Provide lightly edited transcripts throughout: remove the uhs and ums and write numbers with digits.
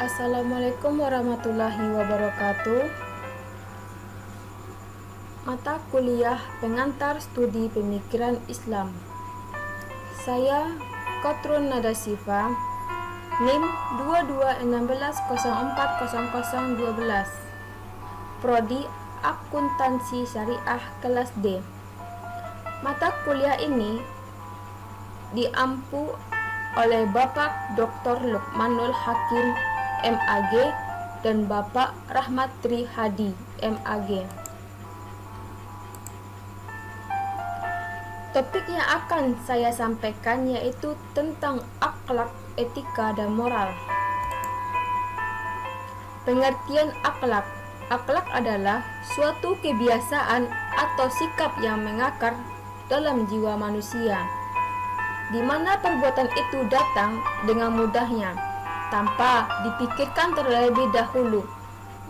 Assalamualaikum warahmatullahi wabarakatuh. Mata kuliah pengantar studi pemikiran Islam. Saya Kotrun Nada Sifa, NIM 2216040012, Prodi Akuntansi Syariah kelas D. Mata kuliah ini diampu oleh Bapak Dr. Lukmanul Hakim MAG dan Bapak Rahmat Tri Hadi MAG. Topik yang akan saya sampaikan yaitu tentang akhlak, etika, dan moral. Pengertian akhlak. Akhlak adalah suatu kebiasaan atau sikap yang mengakar dalam jiwa manusia, di mana perbuatan itu datang dengan mudahnya, tanpa dipikirkan terlebih dahulu,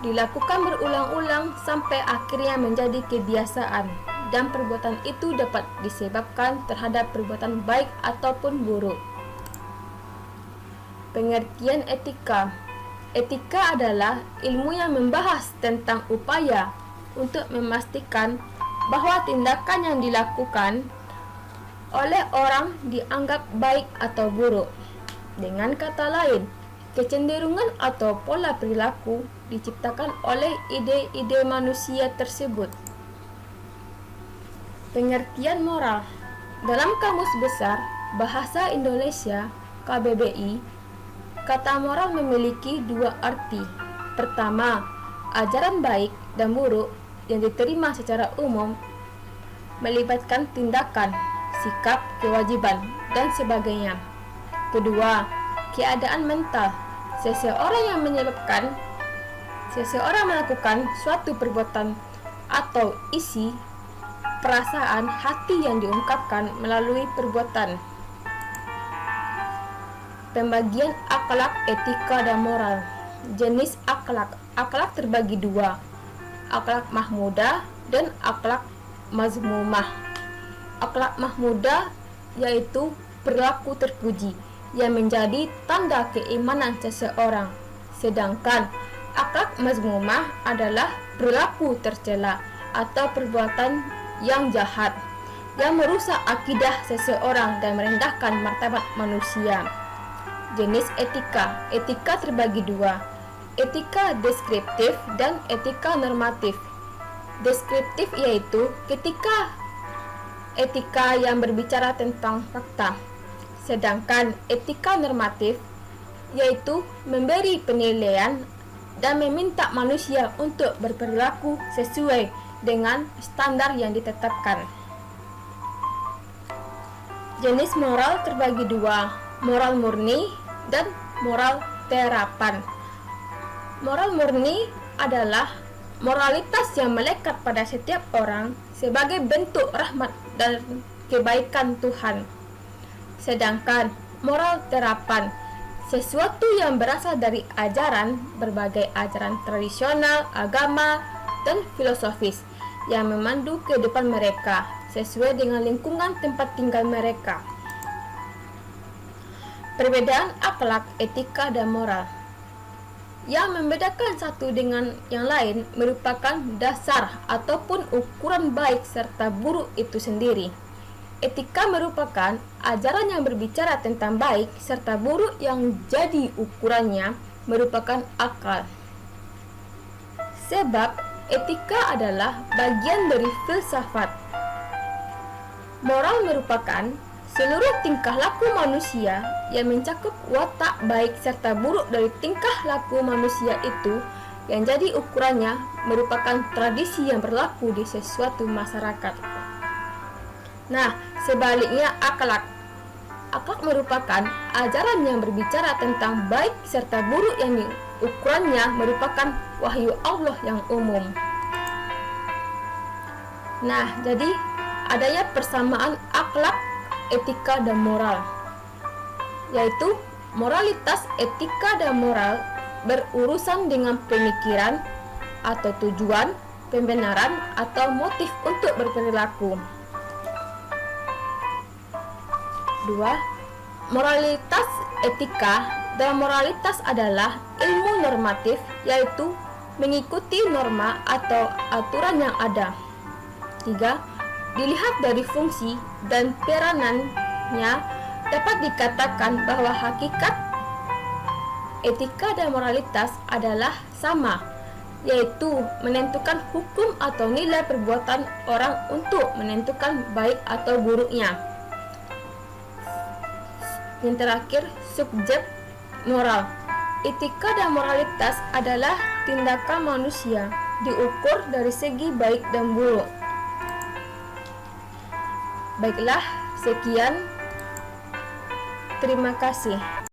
dilakukan berulang-ulang sampai akhirnya menjadi kebiasaan, dan perbuatan itu dapat disebabkan terhadap perbuatan baik ataupun buruk. Pengertian etika. Etika adalah ilmu yang membahas tentang upaya untuk memastikan bahwa tindakan yang dilakukan oleh orang dianggap baik atau buruk. Dengan kata lain, kecenderungan atau pola perilaku diciptakan oleh ide-ide manusia tersebut. Pengertian moral. Dalam Kamus Besar Bahasa Indonesia KBBI, kata moral memiliki dua arti. Pertama, ajaran baik dan buruk yang diterima secara umum melibatkan tindakan, sikap, kewajiban, dan sebagainya. Kedua, keadaan mental. Seseorang melakukan suatu perbuatan atau isi perasaan hati yang diungkapkan melalui perbuatan. Pembagian akhlak, etika, dan moral. Jenis akhlak. Akhlak terbagi dua, akhlak mahmudah dan akhlak mazmumah. Akhlak mahmudah yaitu perilaku terpuji yang menjadi tanda keimanan seseorang, sedangkan akhlak mazmumah adalah perilaku tercela atau perbuatan yang jahat yang merusak akidah seseorang dan merendahkan martabat manusia. Jenis etika. Etika terbagi dua, etika deskriptif dan etika normatif. Deskriptif yaitu etika yang berbicara tentang fakta, sedangkan etika normatif yaitu memberi penilaian dan meminta manusia untuk berperilaku sesuai dengan standar yang ditetapkan. Jenis moral terbagi dua, moral murni dan moral terapan. Moral murni adalah moralitas yang melekat pada setiap orang sebagai bentuk rahmat dan kebaikan Tuhan. Sedangkan moral terapan, sesuatu yang berasal dari berbagai ajaran tradisional, agama, dan filosofis yang memandu kehidupan mereka sesuai dengan lingkungan tempat tinggal mereka. Perbedaan akhlak, etika, dan moral. Yang membedakan satu dengan yang lain merupakan dasar ataupun ukuran baik serta buruk itu sendiri. Etika merupakan ajaran yang berbicara tentang baik serta buruk yang jadi ukurannya merupakan akal. Sebab etika adalah bagian dari filsafat. Moral merupakan seluruh tingkah laku manusia yang mencakup watak baik serta buruk dari tingkah laku manusia itu yang jadi ukurannya merupakan tradisi yang berlaku di sesuatu masyarakat. Nah, sebaliknya akhlak. Akhlak merupakan ajaran yang berbicara tentang baik serta buruk yang ukurannya merupakan wahyu Allah yang umum. Nah, jadi adanya persamaan akhlak, etika, dan moral, yaitu moralitas, etika, dan moral berurusan dengan pemikiran atau tujuan, pembenaran, atau motif untuk berperilaku. 2. Moralitas etika dan moralitas adalah ilmu normatif, yaitu mengikuti norma atau aturan yang ada. 3. Dilihat dari fungsi dan peranannya, dapat dikatakan bahwa hakikat etika dan moralitas adalah sama, yaitu menentukan hukum atau nilai perbuatan orang untuk menentukan baik atau buruknya. Yang terakhir, subjek moral. Etika dan moralitas adalah tindakan manusia, diukur dari segi baik dan buruk. Baiklah, sekian. Terima kasih.